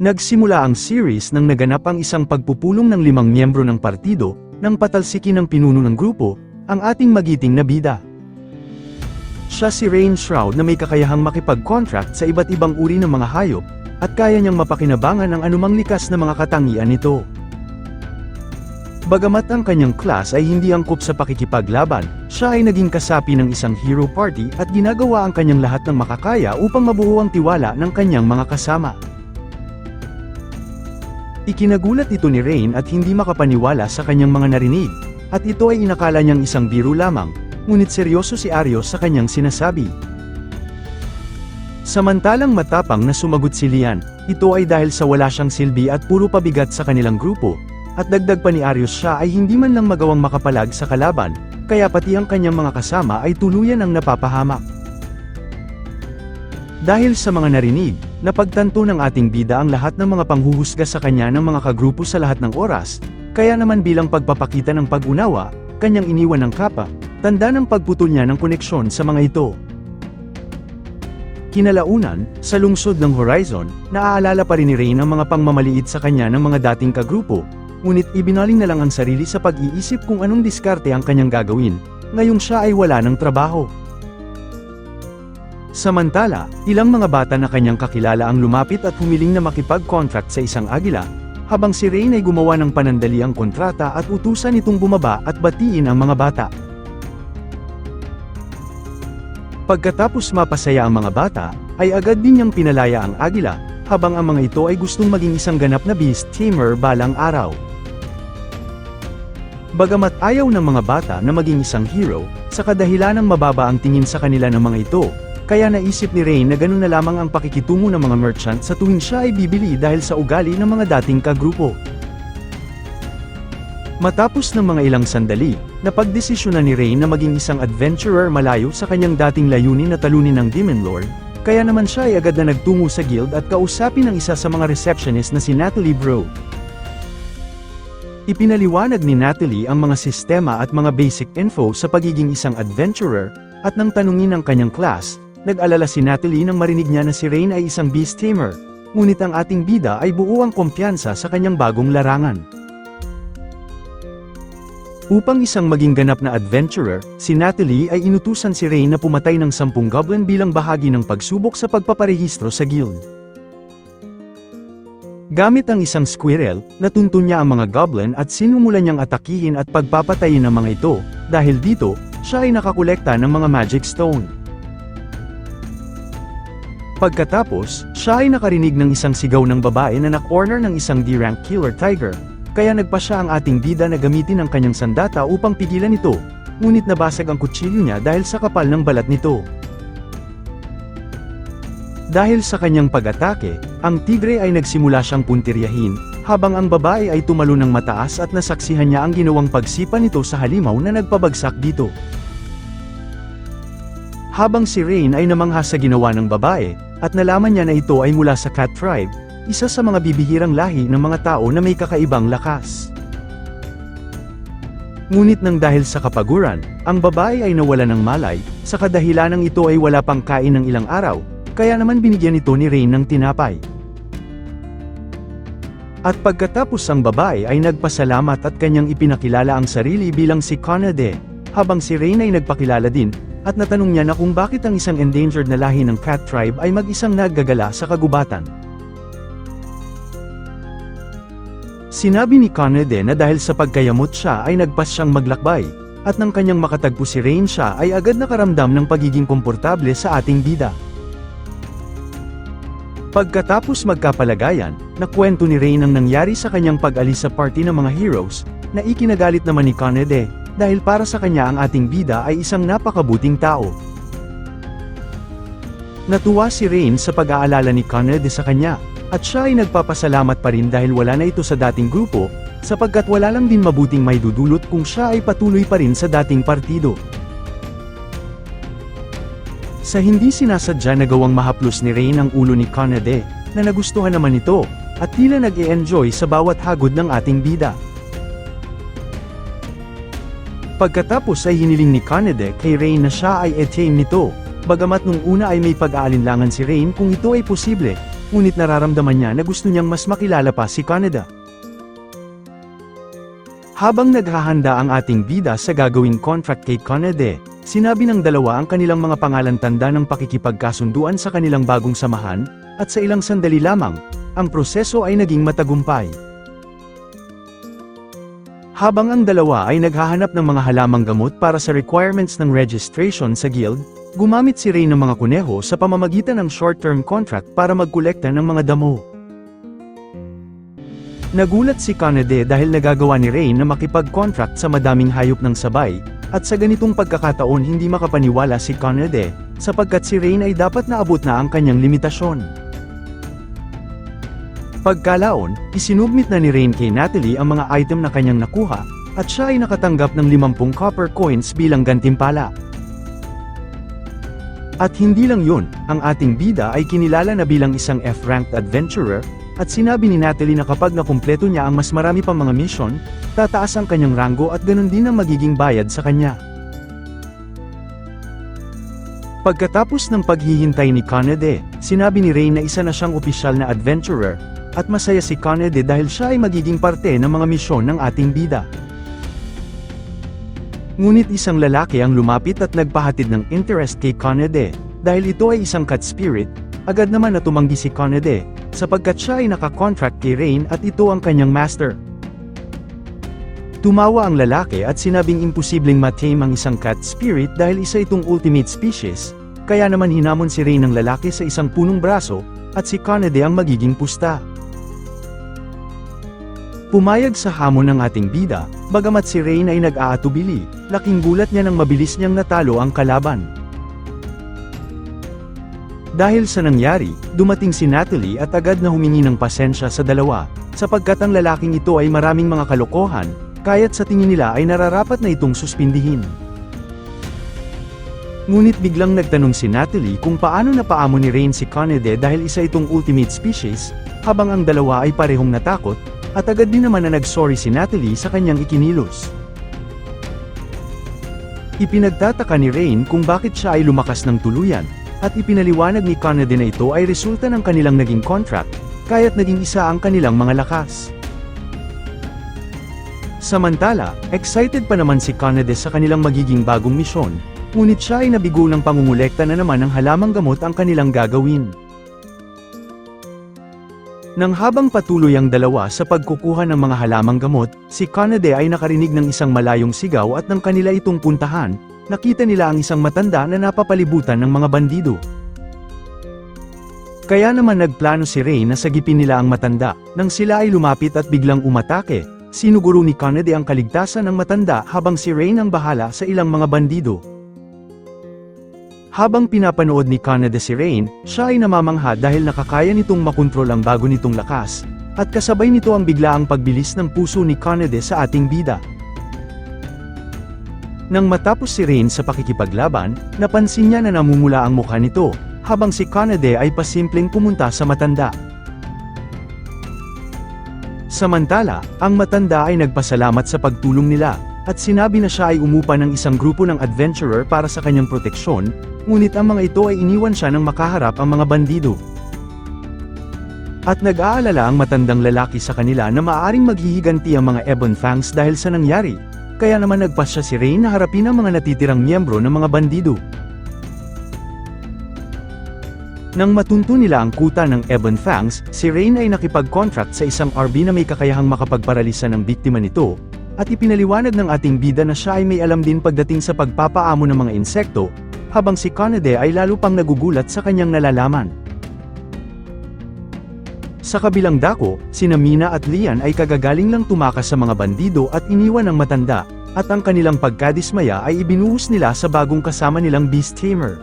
Nagsimula ang series nang naganap ang isang pagpupulong ng 5 miyembro ng partido, nang patalsikin ng pinuno ng grupo, ang ating magiting na bida. Siya si Rain Shroud na may kakayahang makipag-contract sa iba't ibang uri ng mga hayop, at kaya niyang mapakinabangan ang anumang likas na mga katangian nito. Bagamat ang kanyang class ay hindi angkop sa pakikipaglaban, siya ay naging kasapi ng isang hero party at ginagawa ang kanyang lahat ng makakaya upang mabuo ang tiwala ng kanyang mga kasama. Ikinagulat ito ni Rain at hindi makapaniwala sa kanyang mga narinig, at ito ay inakala niyang isang biro lamang, ngunit seryoso si Arios sa kanyang sinasabi. Samantalang matapang na sumagot si Lian, ito ay dahil sa wala siyang silbi at puro pabigat sa kanilang grupo, at dagdag pa ni Arios siya ay hindi man lang magawang makapalag sa kalaban, kaya pati ang kanyang mga kasama ay tuluyan ang napapahamak. Dahil sa mga narinig, napagtanto ng ating bida ang lahat ng mga panghuhusga sa kanya ng mga kagrupo sa lahat ng oras, kaya naman bilang pagpapakita ng pag-unawa, kanyang iniwan ng kapa, tanda ng pagputol niya ng koneksyon sa mga ito. Kinalaunan, sa lungsod ng Horizon, naaalala pa rin ni Rain ang mga pangmamaliit sa kanya ng mga dating kagrupo, ngunit ibinaling na lang ang sarili sa pag-iisip kung anong diskarte ang kanyang gagawin, ngayong siya ay wala ng trabaho. Samantala, ilang mga bata na kanyang kakilala ang lumapit at humiling na makipag-contract sa isang agila, habang si Rain ay gumawa ng panandaliang kontrata at utusan itong bumaba at batiin ang mga bata. Pagkatapos mapasaya ang mga bata, ay agad din niyang pinalaya ang agila, habang ang mga ito ay gustong maging isang ganap na beast tamer balang araw. Bagamat ayaw ng mga bata na maging isang hero, sa kadahilanang mababa ang tingin sa kanila ng mga ito, kaya naisip ni Rain na ganun na lamang ang pakikitungo ng mga merchant sa tuwing siya ay bibili dahil sa ugali ng mga dating kagrupo. Matapos ng mga ilang sandali, napagdesisyonan ni Rain na maging isang adventurer malayo sa kanyang dating layunin na talunin ng Demon Lord, kaya naman siya ay agad na nagtungo sa guild at kausapin ang isa sa mga receptionist na si Natalie Bro. Ipinaliwanag ni Natalie ang mga sistema at mga basic info sa pagiging isang adventurer, at nang tanungin ang kanyang class, nag-alala si Natalie nang marinig niya na si Rain ay isang beast tamer, ngunit ang ating bida ay buo ang kumpiyansa sa kanyang bagong larangan. Upang isang maging ganap na adventurer, si Natalie ay inutusan si Rain na pumatay ng 10 goblin bilang bahagi ng pagsubok sa pagpaparehistro sa guild. Gamit ang isang squirrel, natuntun niya ang mga goblin at sinumulan niyang atakihin at pagpapatayin ang mga ito, dahil dito, siya ay nakakolekta ng mga magic stone. Pagkatapos, siya ay nakarinig ng isang sigaw ng babae na na-corner ng isang D-rank killer tiger, kaya nagpa siya ang ating bida na gamitin ang kanyang sandata upang pigilan ito, ngunit nabasag ang kutsilyo niya dahil sa kapal ng balat nito. Dahil sa kanyang pag-atake, ang tigre ay nagsimula siyang puntiryahin, habang ang babae ay tumalo ng mataas at nasaksihan niya ang ginawang pagsipa nito sa halimaw na nagpabagsak dito. Habang si Rain ay namangha sa ginawa ng babae, at nalaman niya na ito ay mula sa cat tribe, isa sa mga bibihirang lahi ng mga tao na may kakaibang lakas. Ngunit nang dahil sa kapaguran, ang babae ay nawala ng malay, sa kadahilanang ito ay wala pang kain ng ilang araw, kaya naman binigyan ito ni Rain ng tinapay. At pagkatapos ang babae ay nagpasalamat at kanyang ipinakilala ang sarili bilang si Conade, habang si Rain ay nagpakilala din, at natanong niya na kung bakit ang isang endangered na lahi ng cat tribe ay mag-isang naggagala sa kagubatan. Sinabi ni Conade na dahil sa pagkayamot siya ay nagpas siyang maglakbay, at nang kanyang makatagpo si Rain siya ay agad nakaramdam ng pagiging komportable sa ating bida. Pagkatapos magkapalagayan, nakwento ni Rain ang nangyari sa kanyang pag-alis sa party ng mga heroes, na ikinagalit naman ni Conade, dahil para sa kanya ang ating bida ay isang napakabuting tao. Natuwa si Rain sa pag-aalala ni Conade sa kanya, at siya ay nagpapasalamat pa rin dahil wala na ito sa dating grupo, sapagkat wala lang din mabuting maidudulot kung siya ay patuloy pa rin sa dating partido. Sa hindi sinasadya na gawang mahaplos ni Rain ang ulo ni Conade, na nagustuhan naman ito, at tila nag-e-enjoy sa bawat hagod ng ating bida. Pagkatapos ay hiniling ni Conade kay Rain na siya ay e-tame nito, bagamat nung una ay may pag-aalinlangan si Rain kung ito ay posible, ngunit nararamdaman niya na gusto niyang mas makilala pa si Kaneda. Habang naghahanda ang ating bida sa gagawing contract kay Kaneda, sinabi ng dalawa ang kanilang mga pangalan tanda ng pakikipagkasunduan sa kanilang bagong samahan, at sa ilang sandali lamang, ang proseso ay naging matagumpay. Habang ang dalawa ay naghahanap ng mga halamang gamot para sa requirements ng registration sa guild, gumamit si Rain ng mga kuneho sa pamamagitan ng short-term contract para magkolekta ng mga damo. Nagulat si Kaneda dahil nagagawa ni Rain na makipag-contract sa madaming hayop ng sabay, at sa ganitong pagkakataon hindi makapaniwala si Kaneda, sapagkat si Rain ay dapat naabot na ang kanyang limitasyon. Pagkalaon, isinubmit na ni Rain kay Natalie ang mga item na kanyang nakuha, at siya ay nakatanggap ng 50 copper coins bilang gantimpala. At hindi lang yun, ang ating bida ay kinilala na bilang isang F-ranked adventurer, at sinabi ni Natalie na kapag nakumpleto niya ang mas marami pang mga mission, tataas ang kanyang ranggo at ganun din ang magiging bayad sa kanya. Pagkatapos ng paghihintay ni Kaneda, sinabi ni Rain na isa na siyang opisyal na adventurer, at masaya si Kaneda dahil siya ay magiging parte ng mga misyon ng ating bida. Ngunit isang lalaki ang lumapit at nagpahatid ng interest kay Kaneda, dahil ito ay isang cat spirit, agad naman na tumanggi si Kaneda, sapagkat siya ay nakakontract kay Rain at ito ang kanyang master. Tumawa ang lalaki at sinabing imposibleng matame ang isang cat spirit dahil isa itong ultimate species, kaya naman hinamon si Rain ng lalaki sa isang punong braso, at si Kaneda ang magiging pusta. Pumayag sa hamon ng ating bida, bagamat si Rain ay nag-aatubili, laking gulat niya nang mabilis niyang natalo ang kalaban. Dahil sa nangyari, dumating si Natalie at agad na humingi ng pasensya sa dalawa, sapagkat ang lalaking ito ay maraming mga kalokohan, kaya't sa tingin nila ay nararapat na itong suspindihin. Ngunit biglang nagtanong si Natalie kung paano napaamo ni Rain si Kaneda dahil isa itong ultimate species, habang ang dalawa ay parehong natakot, at agad din naman na nag-sorry si Natalie sa kanyang ikinilos. Ipinagtataka ni Rain kung bakit siya ay lumakas ng tuluyan, at ipinaliwanag ni Kaneda na ito ay resulta ng kanilang naging contract, kaya't naging isa ang kanilang mga lakas. Samantala, excited pa naman si Kaneda sa kanilang magiging bagong misyon, ngunit siya ay nabigo ng pangungulekta na naman ng halamang gamot ang kanilang gagawin. Nang habang patuloy ang dalawa sa pagkukuha ng mga halamang gamot, si Kaneda ay nakarinig ng isang malayong sigaw at nang kanila itong puntahan, nakita nila ang isang matanda na napapalibutan ng mga bandido. Kaya naman nagplano si Rain na sagipin nila ang matanda, nang sila ay lumapit at biglang umatake, sinuguro ni Kaneda ang kaligtasan ng matanda habang si Rain ang bahala sa ilang mga bandido. Habang pinapanood ni Kaneda si Rain, siya ay namamangha dahil nakakaya nitong makontrol ang bago nitong lakas, at kasabay nito ang biglaang pagbilis ng puso ni Kaneda sa ating bida. Nang matapos si Rain sa pakikipaglaban, napansin niya na namumula ang mukha nito, habang si Kaneda ay pasimpleng pumunta sa matanda. Samantala, ang matanda ay nagpasalamat sa pagtulong nila, at sinabi na siya ay umupa ng isang grupo ng adventurer para sa kanyang proteksyon, ngunit ang mga ito ay iniwan siya nang makaharap ang mga bandido. At nag-aalala ang matandang lalaki sa kanila na maaaring maghihiganti ang mga Ebon Fangs dahil sa nangyari, kaya naman nagpasya si Rain na harapin ang mga natitirang miyembro ng mga bandido. Nang matunto nila ang kuta ng Ebon Fangs, si Rain ay nakipag-contract sa isang RB na may kakayahang makapagparalisa ng biktima nito, at ipinaliwanag ng ating bida na siya ay may alam din pagdating sa pagpapaamo ng mga insekto, habang si Kaneda ay lalo pang nagugulat sa kanyang nalalaman. Sa kabilang dako, sina Mina at Lian ay kagagaling lang tumakas sa mga bandido at iniwan ng matanda, at ang kanilang pagkadismaya ay ibinuhos nila sa bagong kasama nilang Beast Tamer.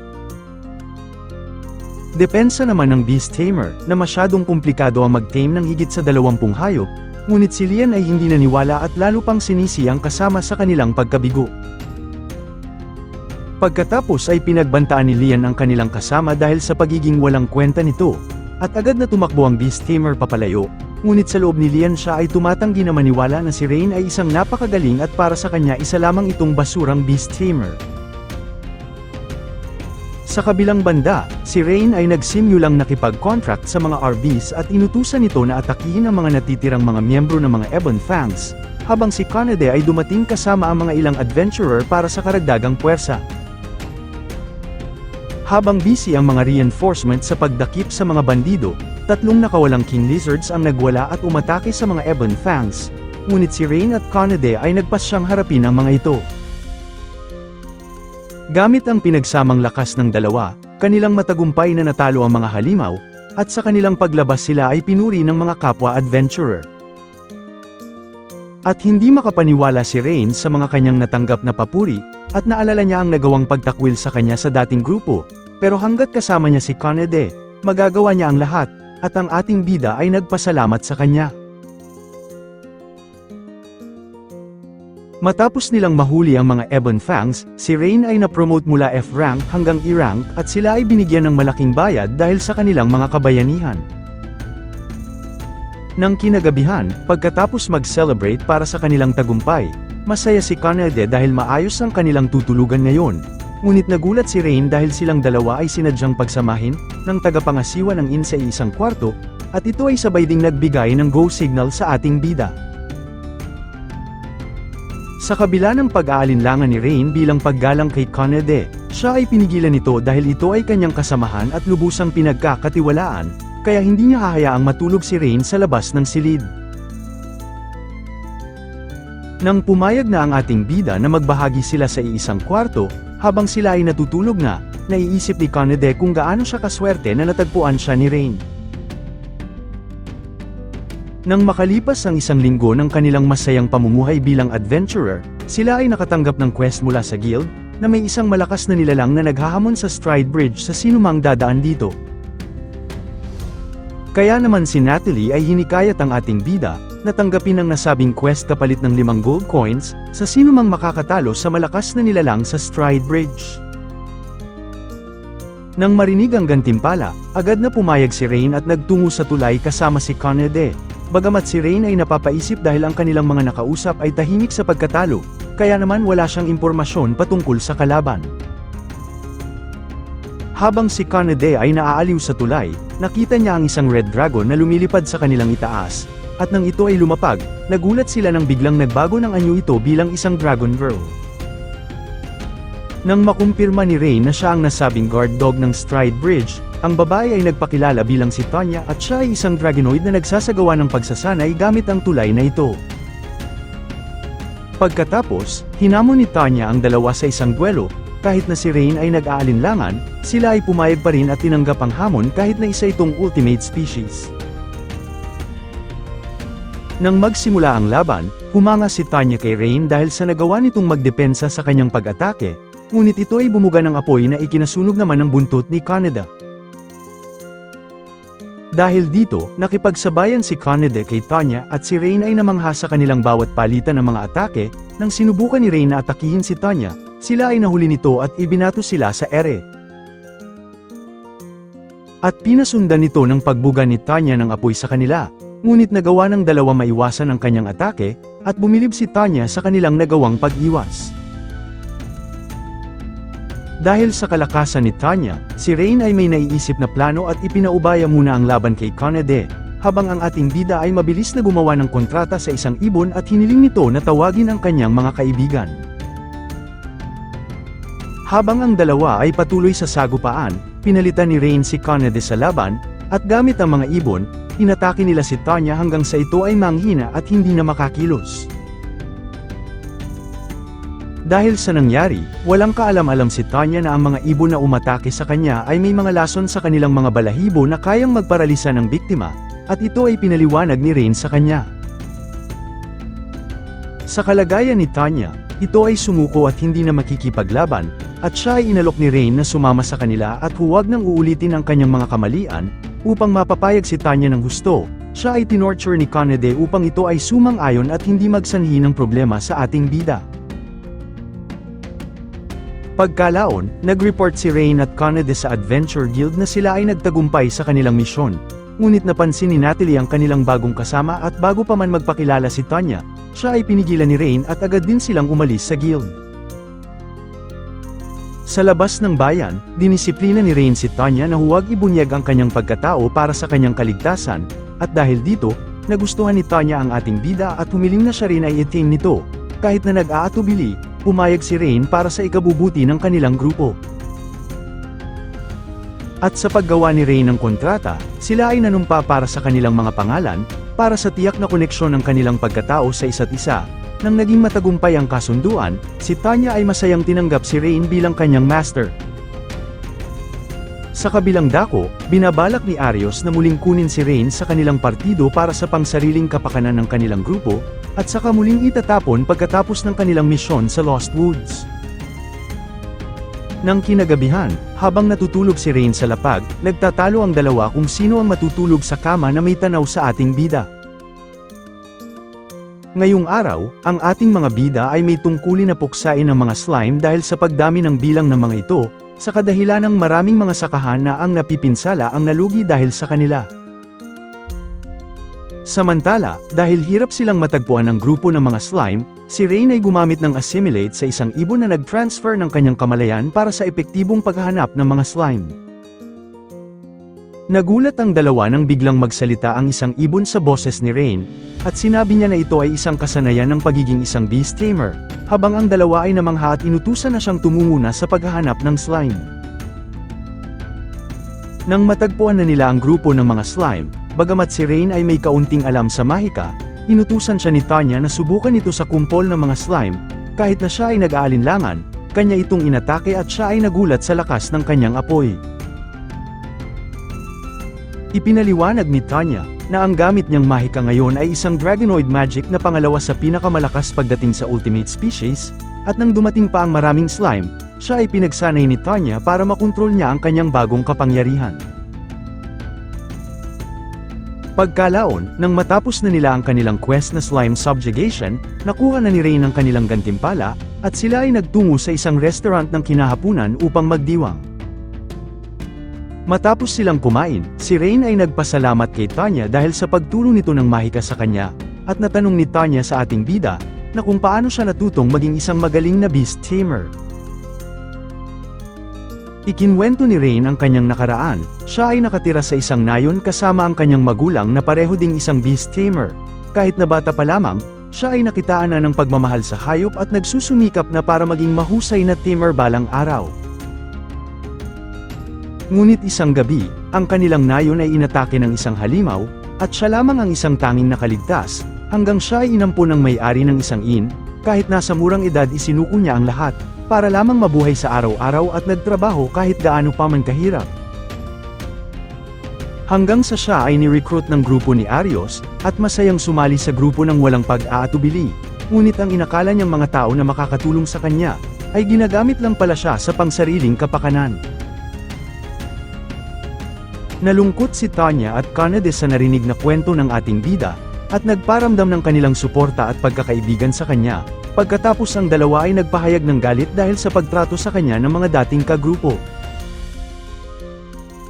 Depensa naman ng Beast Tamer, na masyadong komplikado ang mag-tame ng higit sa 20 hayop, ngunit si Lian ay hindi naniwala at lalo pang sinisi ang kasama sa kanilang pagkabigo. Pagkatapos ay pinagbantaan ni Lian ang kanilang kasama dahil sa pagiging walang kwenta nito, at agad na tumakbo ang Beast Tamer papalayo, ngunit sa loob ni Lian siya ay tumatanggi na maniwala na si Rain ay isang napakagaling at para sa kanya isa lamang itong basurang Beast Tamer. Sa kabilang banda, si Rain ay nagsimulang nakipag-contract sa mga RVs at inutusan ito na atakihin ang mga natitirang mga miyembro ng mga Ebon Fangs, habang si Kanade ay dumating kasama ang mga ilang adventurer para sa karagdagang puwersa. Habang busy ang mga reinforcement sa pagdakip sa mga bandido, 3 nakawalang King Lizards ang nagwala at umatake sa mga Ebon Fangs, ngunit si Rain at Kanade ay nagpasyang harapin ang mga ito. Gamit ang pinagsamang lakas ng dalawa, kanilang matagumpay na natalo ang mga halimaw, at sa kanilang paglabas sila ay pinuri ng mga kapwa adventurer. At hindi makapaniwala si Rain sa mga kanyang natanggap na papuri, at naalala niya ang nagawang pagtakwil sa kanya sa dating grupo, pero hanggat kasama niya si Kanade, magagawa niya ang lahat, at ang ating bida ay nagpasalamat sa kanya. Matapos nilang mahuli ang mga Ebon Fangs, si Rain ay na-promote mula F-rank hanggang E-rank at sila ay binigyan ng malaking bayad dahil sa kanilang mga kabayanihan. Nang kinagabihan, pagkatapos mag-celebrate para sa kanilang tagumpay, masaya si Kanade dahil maayos ang kanilang tutulugan ngayon. Ngunit nagulat si Rain dahil silang dalawa ay sinadyang pagsamahin ng tagapangasiwa ng inn sa isang kwarto, at ito ay sabay ding nagbigay ng go signal sa ating bida. Sa kabila ng pag-aalinlangan ni Rain bilang paggalang kay Kanade, siya ay pinigilan nito dahil ito ay kanyang kasamahan at lubusang pinagkakatiwalaan, kaya hindi niya hahayaang matulog si Rain sa labas ng silid. Nang pumayag na ang ating bida na magbahagi sila sa iisang kwarto, habang sila ay natutulog na, naiisip ni Kanade kung gaano siya kaswerte na natagpuan siya ni Rain. Nang makalipas ang 1 linggo ng kanilang masayang pamumuhay bilang adventurer, sila ay nakatanggap ng quest mula sa guild, na may isang malakas na nilalang na naghahamon sa Stride Bridge sa sinumang dadaan dito. Kaya naman si Natalie ay hinikayat ang ating bida, na tanggapin ang nasabing quest kapalit ng 5 gold coins, sa sinumang makakatalo sa malakas na nilalang sa Stride Bridge. Nang marinig ang gantimpala, agad na pumayag si Rain at nagtungo sa tulay kasama si Kanade. Bagamat si Rain ay napapaisip dahil ang kanilang mga nakausap ay tahimik sa pagkatalo, kaya naman wala siyang impormasyon patungkol sa kalaban. Habang si Kanade ay naaaliw sa tulay, nakita niya ang isang red dragon na lumilipad sa kanilang itaas, at nang ito ay lumapag, nagulat sila nang biglang nagbago ng anyo ito bilang isang dragon girl. Nang makumpirma ni Rain na siya ang nasabing guard dog ng Stride Bridge, ang babae ay nagpakilala bilang si Tanya at siya ay isang dragonoid na nagsasagawa ng pagsasanay gamit ang tulay na ito. Pagkatapos, hinamon ni Tanya ang dalawa sa isang duelo, kahit na si Rain ay nag-aalinlangan, sila ay pumayag pa rin at tinanggap ang hamon kahit na isa itong ultimate species. Nang magsimula ang laban, humanga si Tanya kay Rain dahil sa nagawa nitong magdepensa sa kanyang pag-atake, ngunit ito ay bumuga ng apoy na ikinasunog naman ng buntot ni Kanade. Dahil dito, nakipagsabayan si Kanade kay Tanya at si Rain ay namangha sa kanilang bawat palitan ng mga atake. Nang sinubukan ni Rain na atakihin si Tanya, sila ay nahuli nito at ibinato sila sa ere. At pinasundan nito ng pagbuga ni Tanya ng apoy sa kanila, ngunit nagawa ng dalawa maiwasan ang kanyang atake, at bumilib si Tanya sa kanilang nagawang pag-iwas. Dahil sa kalakasan ni Tanya, si Rain ay may naiisip na plano at ipinaubaya muna ang laban kay Kanade, habang ang ating bida ay mabilis na gumawa ng kontrata sa isang ibon at hiniling nito na tawagin ang kanyang mga kaibigan. Habang ang dalawa ay patuloy sa sagupaan, pinalitan ni Rain si Kanade sa laban, at gamit ang mga ibon, inatake nila si Tanya hanggang sa ito ay manghina at hindi na makakilos. Dahil sa nangyari, walang kaalam-alam si Tanya na ang mga ibon na umatake sa kanya ay may mga lason sa kanilang mga balahibo na kayang magparalisa ng biktima, at ito ay pinaliwanag ni Rain sa kanya. Sa kalagayan ni Tanya, ito ay sumuko at hindi na makikipaglaban, at siya ay inalok ni Rain na sumama sa kanila at huwag nang uulitin ang kanyang mga kamalian, upang mapapayag si Tanya ng husto. Siya ay tinorture ni Kanade upang ito ay sumang-ayon at hindi magsanhi ng problema sa ating bida. Pagkalaon, nag-report si Rain at Kanade sa Adventure Guild na sila ay nagtagumpay sa kanilang misyon. Ngunit napansin ni Natalie ang kanilang bagong kasama at bago pa man magpakilala si Tanya, siya ay pinigilan ni Rain at agad din silang umalis sa guild. Sa labas ng bayan, dinisiplina ni Rain si Tanya na huwag ibunyag ang kanyang pagkatao para sa kanyang kaligtasan, at dahil dito, nagustuhan ni Tanya ang ating bida at humiling na siya rin ay itim nito. Kahit na nag-aatubili, pumayag si Rain para sa ikabubuti ng kanilang grupo. At sa paggawa ni Rain ng kontrata, sila ay nanumpa para sa kanilang mga pangalan, para sa tiyak na koneksyon ng kanilang pagkatao sa isa't isa. Nang naging matagumpay ang kasunduan, si Tanya ay masayang tinanggap si Rain bilang kanyang master. Sa kabilang dako, binabalak ni Arios na muling kunin si Rain sa kanilang partido para sa pangsariling kapakanan ng kanilang grupo, at saka muling itatapon pagkatapos ng kanilang misyon sa Lost Woods. Nang kinagabihan, habang natutulog si Rain sa lapag, nagtatalo ang dalawa kung sino ang matutulog sa kama na may tanaw sa ating bida. Ngayong araw, ang ating mga bida ay may tungkulin na puksain ng mga slime dahil sa pagdami ng bilang ng mga ito, sa kadahilan ng maraming mga sakahan na ang napipinsala ang nalugi dahil sa kanila. Samantala, dahil hirap silang matagpuan ng grupo ng mga slime, si Rain ay gumamit ng assimilate sa isang ibon na nag-transfer ng kanyang kamalayan para sa epektibong paghahanap ng mga slime. Nagulat ang dalawa nang biglang magsalita ang isang ibon sa boses ni Rain, at sinabi niya na ito ay isang kasanayan ng pagiging isang beast tamer, habang ang dalawa ay namangha at inutusan na siyang tumungo na sa paghahanap ng slime. Nang matagpuan na nila ang grupo ng mga slime, bagamat si Rain ay may kaunting alam sa mahika, inutusan siya ni Tanya na subukan ito sa kumpol ng mga slime, kahit na siya ay nag-aalinlangan, kanya itong inatake at siya ay nagulat sa lakas ng kanyang apoy. Ipinaliwanag ni Tanya, na ang gamit niyang mahika ngayon ay isang Dragonoid magic na pangalawa sa pinakamalakas pagdating sa ultimate species, at nang dumating pa ang maraming slime, siya ay pinagsanay ni Tanya para makontrol niya ang kanyang bagong kapangyarihan. Pagkalaon, nang matapos na nila ang kanilang quest na slime subjugation, nakuha na ni Rain ang kanilang gantimpala, at sila ay nagtungo sa isang restaurant ng kinahapunan upang magdiwang. Matapos silang kumain, si Rain ay nagpasalamat kay Tanya dahil sa pagtulong nito ng mahika sa kanya, at natanong ni Tanya sa ating bida, na kung paano siya natutong maging isang magaling na beast tamer. Ikinwento ni Rain ang kanyang nakaraan, siya ay nakatira sa isang nayon kasama ang kanyang magulang na pareho ding isang beast tamer. Kahit na bata pa lamang, siya ay nakitaan na ng pagmamahal sa hayop at nagsusumikap na para maging mahusay na tamer balang araw. Ngunit isang gabi, ang kanilang nayon ay inatake ng isang halimaw, at siya lamang ang isang tanging nakaligtas, hanggang siya ay inampo ng may-ari ng isang inn, kahit nasa murang edad isinuko niya ang lahat, para lamang mabuhay sa araw-araw at nagtrabaho kahit gaano pa man kahirap. Hanggang sa siya ay ni-recruit ng grupo ni Arios, at masayang sumali sa grupo ng walang pag-aatubili, ngunit ang inakala niyang mga tao na makakatulong sa kanya, ay ginagamit lang pala siya sa pangsariling kapakanan. Nalungkot si Tanya at Kanade sa narinig na kwento ng ating bida, at nagparamdam ng kanilang suporta at pagkakaibigan sa kanya, pagkatapos ang dalawa ay nagpahayag ng galit dahil sa pagtrato sa kanya ng mga dating kagrupo.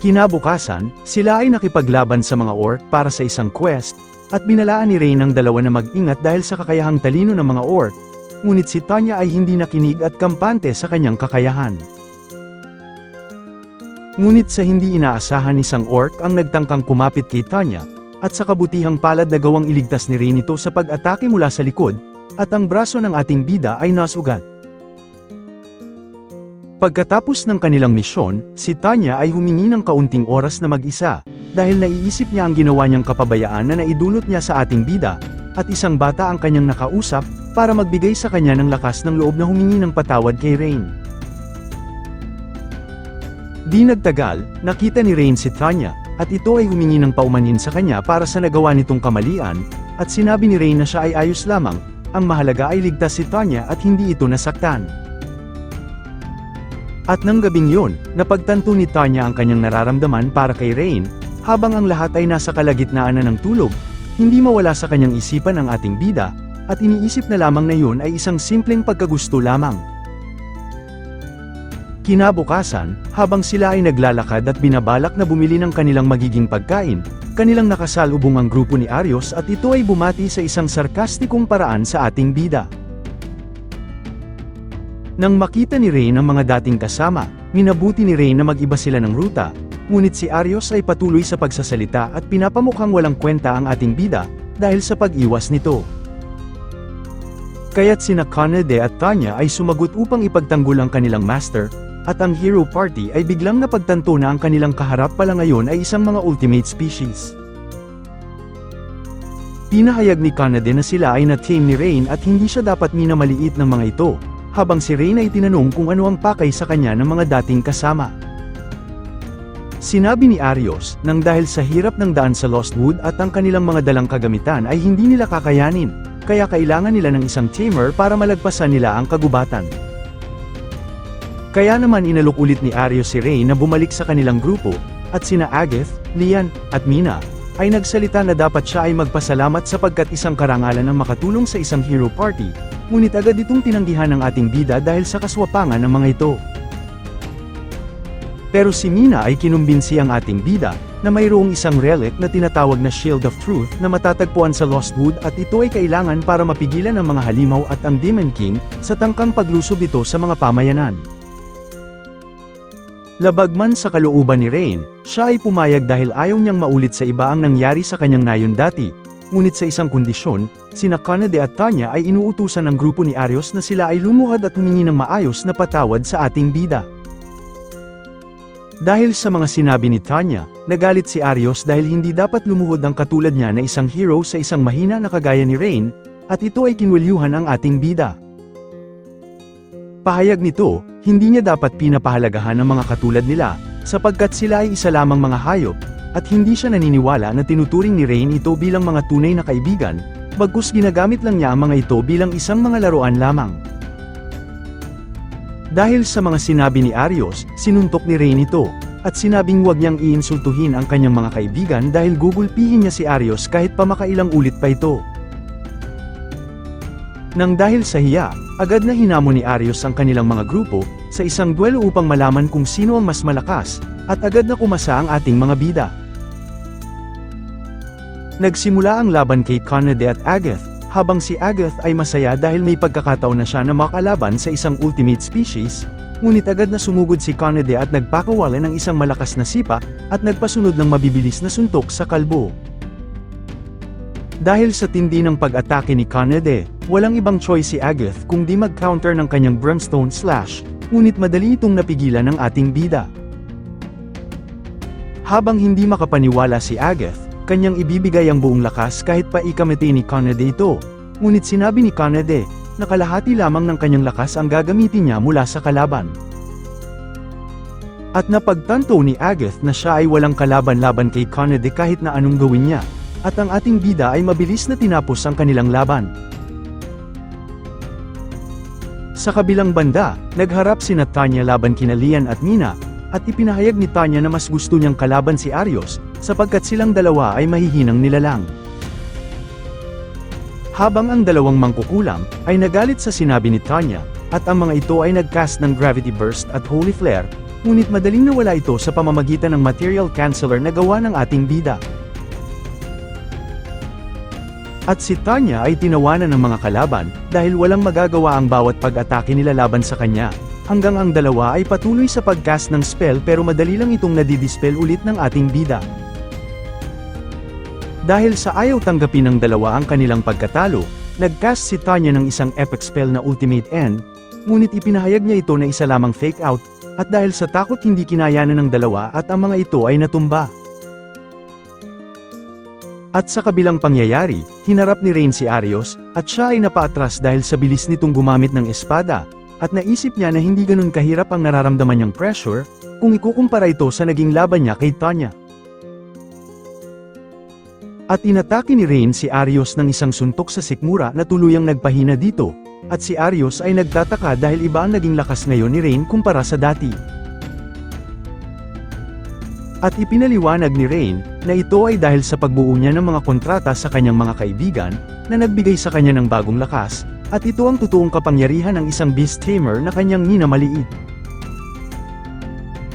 Kinabukasan, sila ay nakipaglaban sa mga orc para sa isang quest, at binalaan ni Rain ang dalawa na mag-ingat dahil sa kakayahang talino ng mga orc, ngunit si Tanya ay hindi nakinig at kampante sa kanyang kakayahan. Ngunit sa hindi inaasahan isang orc ang nagtangkang kumapit kay Tanya, at sa kabutihang palad na gawang iligtas ni Rain ito sa pag-atake mula sa likod, at ang braso ng ating bida ay nasugat. Pagkatapos ng kanilang misyon, si Tanya ay humingi ng kaunting oras na mag-isa, dahil naiisip niya ang ginawa niyang kapabayaan na naidulot niya sa ating bida, at isang bata ang kanyang nakausap, para magbigay sa kanya ng lakas ng loob na humingi ng patawad kay Rain. Di nagtagal, nakita ni Rain si Tanya, at ito ay humingi ng paumanhin sa kanya para sa nagawa nitong kamalian, at sinabi ni Rain na siya ay ayos lamang, ang mahalaga ay ligtas si Tanya at hindi ito nasaktan. At nang gabing yun, napagtanto ni Tanya ang kanyang nararamdaman para kay Rain, habang ang lahat ay nasa kalagitnaan na ng tulog, hindi mawala sa kanyang isipan ang ating bida, at iniisip na lamang na yun ay isang simpleng pagkagusto lamang. Kinabukasan, habang sila ay naglalakad at binabalak na bumili ng kanilang magiging pagkain, kanilang nakasalubong ang grupo ni Arios at ito ay bumati sa isang sarkastikong paraan sa ating bida. Nang makita ni Rain ang mga dating kasama, minabuti ni Rain na mag-iba sila ng ruta, ngunit si Arios ay patuloy sa pagsasalita at pinapamukhang walang kwenta ang ating bida, dahil sa pag-iwas nito. Kaya't sina Kanade at Tanya ay sumagot upang ipagtanggol ang kanilang master, at ang hero party ay biglang napagtanto na ang kanilang kaharap pala ngayon ay isang mga ultimate species. Pinahayag ni Kanade na sila ay na-tame ni Rain at hindi siya dapat minamaliit ng mga ito, habang si Rain ay tinanong kung ano ang pakay sa kanya ng mga dating kasama. Sinabi ni Arios, nang dahil sa hirap ng daan sa Lost Wood at ang kanilang mga dalang kagamitan ay hindi nila kakayanin, kaya kailangan nila ng isang tamer para malagpasan nila ang kagubatan. Kaya naman inalok ulit ni Arios si Rain na bumalik sa kanilang grupo, at sina Agathe, Lian, at Mina, ay nagsalita na dapat siya ay magpasalamat sapagkat isang karangalan ang makatulong sa isang hero party, ngunit agad itong tinanggihan ng ating bida dahil sa kaswapangan ng mga ito. Pero si Mina ay kinumbinsi ang ating bida, na mayroong isang relic na tinatawag na Shield of Truth na matatagpuan sa Lost Wood at ito ay kailangan para mapigilan ang mga halimaw at ang Demon King, sa tangkang paglusob ito sa mga pamayanan. Labagman sa kalooban ni Rain, siya ay pumayag dahil ayaw niyang maulit sa iba ang nangyari sa kanyang nayon dati, ngunit sa isang kondisyon, sina Kanade at Tanya ay inuutusan ng grupo ni Arios na sila ay lumuhad at humingi ng maayos na patawad sa ating bida. Dahil sa mga sinabi ni Tanya, nagalit si Arios dahil hindi dapat lumuhod ang katulad niya na isang hero sa isang mahina na kagaya ni Rain, at ito ay kinwelyuhan ang ating bida. Pahayag nito, hindi niya dapat pinapahalagahan ang mga katulad nila, sapagkat sila ay isa lamang mga hayop, at hindi siya naniniwala na tinuturing ni Rain ito bilang mga tunay na kaibigan, bagkus ginagamit lang niya ang mga ito bilang isang mga laruan lamang. Dahil sa mga sinabi ni Arios, sinuntok ni Rain ito, at sinabing huwag niyang iinsultuhin ang kanyang mga kaibigan dahil gugulpihin niya si Arios kahit pa makailang ulit pa ito. Nang dahil sa hiya, agad na hinamon ni Arios ang kanilang mga grupo, sa isang duelo upang malaman kung sino ang mas malakas, at agad na kumasa ang ating mga bida. Nagsimula ang laban kay Kanade at Agathe, habang si Agathe ay masaya dahil may pagkakataon na siya na makalaban sa isang ultimate species, ngunit agad na sumugod si Kanade at nagpakawalan ng isang malakas na sipa, at nagpasunod ng mabibilis na suntok sa kalbo. Dahil sa tindi ng pag-atake ni Kanade, walang ibang choice si Agathe kung di mag-counter ng kanyang Brimstone Slash, ngunit madali itong napigilan ng ating bida. Habang hindi makapaniwala si Agathe, kanyang ibibigay ang buong lakas kahit pa ikamete ni Kanade ito, ngunit sinabi ni Kanade, na kalahati lamang ng kanyang lakas ang gagamitin niya mula sa kalaban. At napagtanto ni Agathe na siya ay walang kalaban-laban kay Kanade kahit na anong gawin niya, at ang ating bida ay mabilis na tinapos ang kanilang laban. Sa kabilang banda, nagharap sina Tanya laban kina Lian at Mina, at ipinahayag ni Tanya na mas gusto niyang kalaban si Arios, sapagkat silang dalawa ay mahihinang nilalang. Habang ang dalawang mangkukulam, ay nagalit sa sinabi ni Tanya, at ang mga ito ay nag-cast ng Gravity Burst at Holy Flare, ngunit madaling nawala ito sa pamamagitan ng Material Canceller na gawa ng ating bida. At si Tanya ay tinawanan ng mga kalaban, dahil walang magagawa ang bawat pag-atake nila laban sa kanya, hanggang ang dalawa ay patuloy sa pag-cast ng spell pero madali lang itong nadidispel ulit ng ating bida. Dahil sa ayaw tanggapin ng dalawa ang kanilang pagkatalo, nag-cast si Tanya ng isang epic spell na Ultimate End, ngunit ipinahayag niya ito na isa lamang fake out, at dahil sa takot hindi kinayanan ng dalawa at ang mga ito ay natumba. At sa kabilang pangyayari, hinarap ni Rain si Arios, at siya ay napaatras dahil sa bilis nitong gumamit ng espada, at naisip niya na hindi ganun kahirap ang nararamdaman niyang pressure, kung ikukumpara ito sa naging laban niya kay Tanya. At inatake ni Rain si Arios ng isang suntok sa sikmura na tuluyang nagpahina dito, at si Arios ay nagtataka dahil iba ang naging lakas ngayon ni Rain kumpara sa dati. At ipinaliwanag ni Rain, na ito ay dahil sa pagbuo niya ng mga kontrata sa kanyang mga kaibigan, na nagbigay sa kanya ng bagong lakas, at ito ang totoong kapangyarihan ng isang beast tamer na kanyang minamaliit.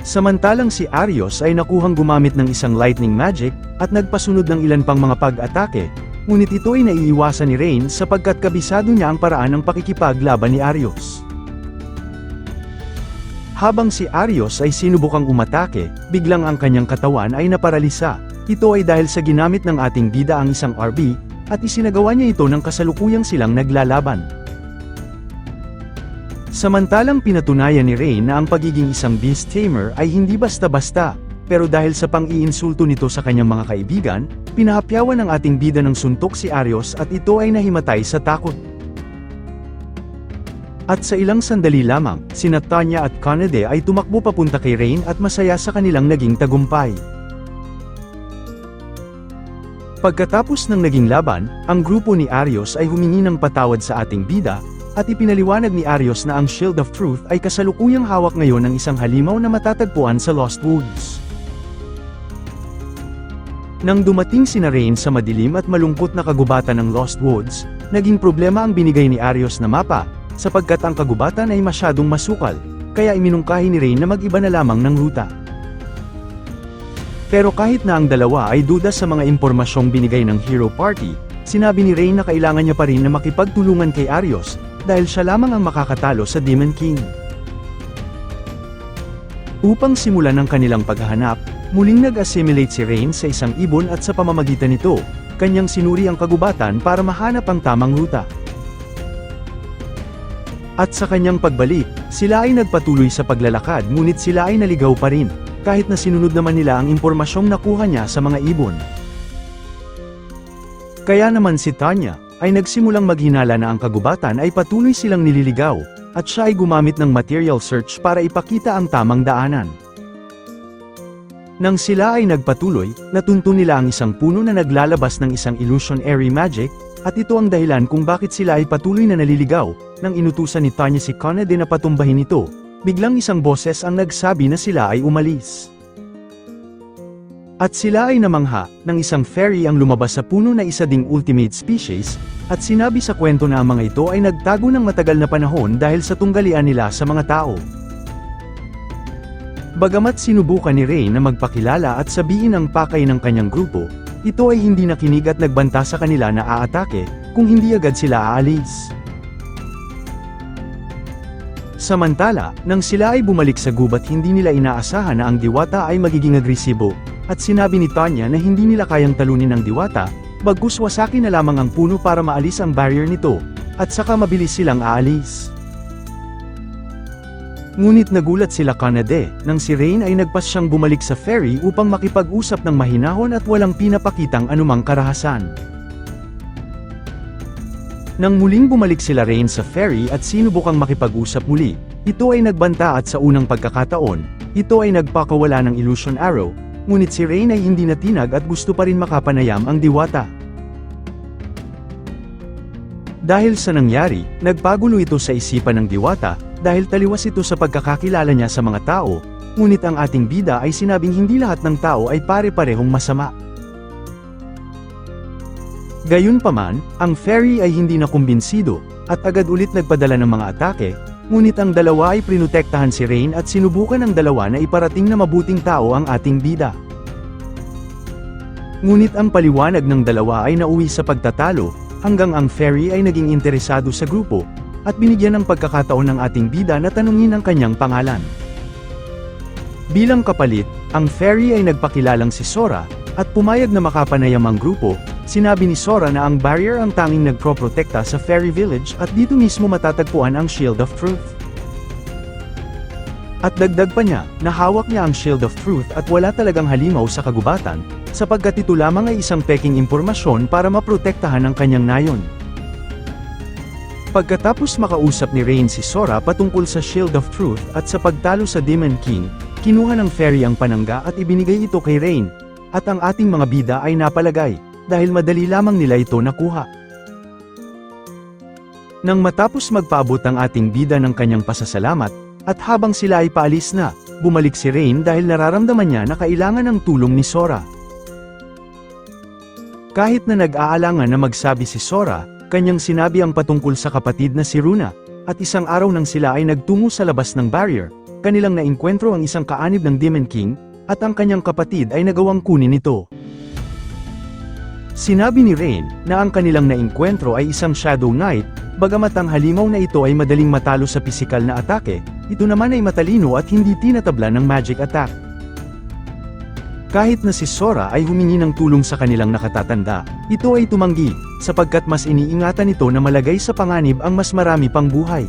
Samantalang si Arios ay nakuhang gumamit ng isang lightning magic, at nagpasunod ng ilan pang mga pag-atake, ngunit ito ay naiiwasan ni Rain sapagkat kabisado niya ang paraan ng pakikipaglaban ni Arios. Habang si Arios ay sinubukang umatake, biglang ang kanyang katawan ay naparalisa. Ito ay dahil sa ginamit ng ating bida ang isang RB, at isinagawa niya ito ng kasalukuyang silang naglalaban. Samantalang pinatunayan ni Rain na ang pagiging isang beast tamer ay hindi basta-basta, pero dahil sa pang-iinsulto nito sa kanyang mga kaibigan, pinahapyawan ng ating bida ng suntok si Arios at ito ay nahimatay sa takot. At sa ilang sandali lamang, sina Tanya at Kanade ay tumakbo papunta kay Rain at masaya sa kanilang naging tagumpay. Pagkatapos ng naging laban, ang grupo ni Arios ay humingi ng patawad sa ating bida, at ipinaliwanag ni Arios na ang Shield of Truth ay kasalukuyang hawak ngayon ng isang halimaw na matatagpuan sa Lost Woods. Nang dumating sina Rain sa madilim at malungkot na kagubatan ng Lost Woods, naging problema ang binigay ni Arios na mapa, sapagkat ang kagubatan ay masyadong masukal, kaya iminungkahi ni Rain na mag-iba na lamang ng ruta. Pero kahit na ang dalawa ay duda sa mga impormasyong binigay ng Hero Party, sinabi ni Rain na kailangan niya pa rin na makipagtulungan kay Arios, dahil siya lamang ang makakatalo sa Demon King. Upang simulan ang kanilang paghahanap, muling nag-assimilate si Rain sa isang ibon at sa pamamagitan nito, kanyang sinuri ang kagubatan para mahanap ang tamang ruta. At sa kanyang pagbalik, sila ay nagpatuloy sa paglalakad ngunit sila ay naligaw pa rin, kahit na sinunod naman nila ang impormasyong nakuha niya sa mga ibon. Kaya naman si Tanya, ay nagsimulang maghinala na ang kagubatan ay patuloy silang nililigaw, at siya ay gumamit ng material search para ipakita ang tamang daanan. Nang sila ay nagpatuloy, natunto nila ang isang puno na naglalabas ng isang illusionary magic, at ito ang dahilan kung bakit sila ay patuloy na naliligaw. Nang inutusan ni Tanya si Kanade na patumbahin ito, biglang isang boses ang nagsabi na sila ay umalis. At sila ay namangha, ng isang fairy ang lumabas sa puno na isa ding ultimate species, at sinabi sa kwento na ang mga ito ay nagtago ng matagal na panahon dahil sa tunggalian nila sa mga tao. Bagamat sinubukan ni Rain na magpakilala at sabihin ang pakay ng kanyang grupo, ito ay hindi nakinig at nagbanta sa kanila na aatake, kung hindi agad sila aalis. Samantala, nang sila ay bumalik sa gubat hindi nila inaasahan na ang diwata ay magiging agresibo, at sinabi ni Tanya na hindi nila kayang talunin ang diwata, bagkus wasaki na lamang ang puno para maalis ang barrier nito, at saka mabilis silang aalis. Ngunit nagulat sila Kanade, nang si Rain ay nagpas siyang bumalik sa ferry upang makipag-usap ng mahinahon at walang pinapakitang anumang karahasan. Nang muling bumalik sila Rain sa ferry at sinubukang makipag-usap muli, ito ay nagbanta at sa unang pagkakataon, ito ay nagpakawala ng illusion arrow, ngunit si Rain ay hindi natinag at gusto pa rin makapanayam ang diwata. Dahil sa nangyari, nagpagulo ito sa isipan ng diwata, dahil taliwas ito sa pagkakakilala niya sa mga tao, ngunit ang ating bida ay sinabing hindi lahat ng tao ay pare-parehong masama. Gayunpaman, ang fairy ay hindi nakumbinsido, at agad ulit nagpadala ng mga atake, ngunit ang dalawa ay prinutektahan si Rain at sinubukan ng dalawa na iparating na mabuting tao ang ating bida. Ngunit ang paliwanag ng dalawa ay nauwi sa pagtatalo, hanggang ang fairy ay naging interesado sa grupo, at binigyan ng pagkakataon ng ating bida na tanungin ang kanyang pangalan. Bilang kapalit, ang fairy ay nagpakilalang si Sora, at pumayag na makapanayam ang grupo. Sinabi ni Sora na ang barrier ang tanging nagproprotekta sa Fairy Village at dito mismo matatagpuan ang Shield of Truth. At dagdag pa niya, na hawak niya ang Shield of Truth at wala talagang halimaw sa kagubatan, sapagkat ito lamang ay isang peking impormasyon para maprotektahan ang kanyang nayon. Pagkatapos makausap ni Rain si Sora patungkol sa Shield of Truth at sa pagtalo sa Demon King, kinuha ng fairy ang panangga at ibinigay ito kay Rain, at ang ating mga bida ay napalagay, dahil madali lamang nila ito nakuha. Nang matapos magpaabot ang ating bida ng kanyang pasasalamat, at habang sila ay paalis na, bumalik si Rain dahil nararamdaman niya na kailangan ng tulong ni Sora. Kahit na nag-aalangan na magsabi si Sora, kanyang sinabi ang patungkol sa kapatid na si Runa, at isang araw nang sila ay nagtungo sa labas ng barrier, kanilang naengkwentro ang isang kaanib ng Demon King, at ang kanyang kapatid ay nagawang kunin ito. Sinabi ni Rain, na ang kanilang naengkwentro ay isang Shadow Knight, bagamat ang halimaw na ito ay madaling matalo sa pisikal na atake, ito naman ay matalino at hindi tinatabla ng magic attack. Kahit na si Sora ay humingi ng tulong sa kanilang nakatatanda, ito ay tumanggi, sapagkat mas iniingatan ito na malagay sa panganib ang mas marami pang buhay.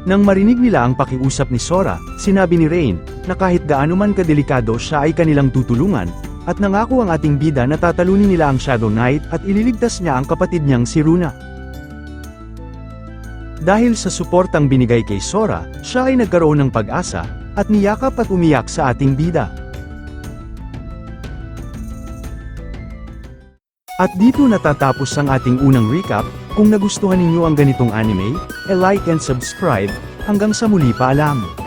Nang marinig nila ang pakiusap ni Sora, sinabi ni Rain, na kahit gaano man kadelikado siya ay kanilang tutulungan, at nangako ang ating bida na tatalunin nila ang Shadow Knight at ililigtas niya ang kapatid niyang si Runa. Dahil sa suportang binigay kay Sora, siya ay nagkaroon ng pag-asa, at niyakap at umiyak sa ating bida. At dito natatapos ang ating unang recap. Kung nagustuhan ninyo ang ganitong anime, like and subscribe. Hanggang sa muli, paalam!